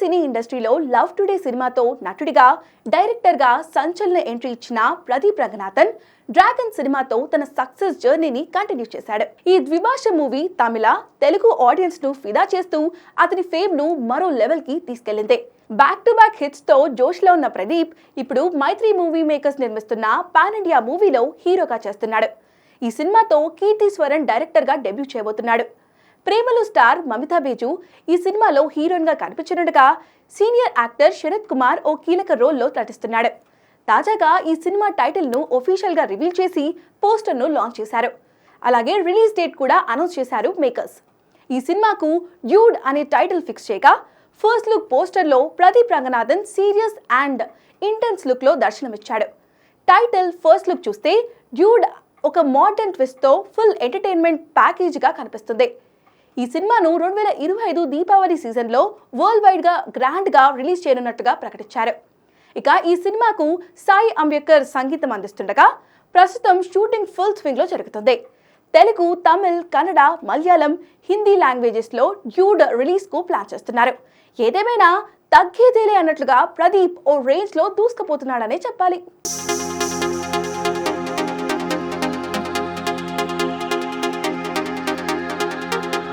సినీ ఇండస్ట్రీలో love today సినిమాతో నటుడిగా డైరెక్టర్గా సంచలన ఎంట్రీ ఇచ్చిన ప్రదీప్ రంగనాథన్ డ్రాగన్ సినిమాతో తన సక్సెస్ జర్నీని కంటిన్యూ చేశాడు. ఈ ద్విభాష మూవీ తమిళ, తెలుగు ఆడియన్స్ ను ఫిదా చేస్తూ అతని ఫేమ్ ను మరో లెవెల్ కి తీసుకెళ్లింది. బ్యాక్ టు బ్యాక్ హిట్స్ తో జోష్ లో ఉన్న ప్రదీప్ ఇప్పుడు మైత్రి మూవీ మేకర్స్ నిర్మిస్తున్న పాన్ ఇండియా మూవీలో హీరోగా చేస్తున్నాడు. ఈ సినిమాతో కీర్తిస్వరన్ డైరెక్టర్ గా డెబ్యూ చేయబోతున్నాడు. ప్రేమలు స్టార్ మమితా బేజు ఈ సినిమాలో హీరోయిన్ గా కనిపించనుండగా సీనియర్ యాక్టర్ శరత్ కుమార్ ఓ కీలక రోల్లో నటిస్తున్నాడు. తాజాగా ఈ సినిమా టైటిల్ ను ఒఫీషియల్ గా రివీల్ చేసి పోస్టర్ ను లాంచ్ చేశారు. అలాగే రిలీజ్ డేట్ కూడా అనౌన్స్ చేశారు మేకర్స్. ఈ సినిమాకు డ్యూడ్ అనే టైటిల్ ఫిక్స్ చేయగా ఫస్ట్ లుక్ పోస్టర్ లో Pradeep Ranganathan serious and intense look లో దర్శనమిచ్చాడు. టైటిల్ ఫస్ట్ లుక్ చూస్తే డ్యూడ్ ఒక మోడర్న్ ట్విస్ట్ తో ఫుల్ ఎంటర్టైన్మెంట్ ప్యాకేజ్ గా కనిపిస్తుంది. ఈ సినిమాను 2025 దీపావళి సీజన్ లో వరల్డ్ వైడ్ గా గ్రాండ్ గా రిలీజ్ చేయనున్నట్టుగా ప్రకటించారు. ఇక ఈ సినిమాకు సాయి అంబేద్కర్ సంగీతం అందిస్తుండగా ప్రస్తుతం షూటింగ్ ఫుల్ స్వింగ్ లో జరుగుతుంది. తెలుగు, తమిళ్, కన్నడ, మలయాళం, హిందీ లాంగ్వేజెస్ లో డ్యూడ్ రిలీజ్ కు ప్లాన్ చేస్తున్నారు. ఏదేమైనా తగ్గేదేలే అన్నట్లుగా ప్రదీప్ ఓ రేంజ్ లో దూసుకుపోతున్నాడనే చెప్పాలి.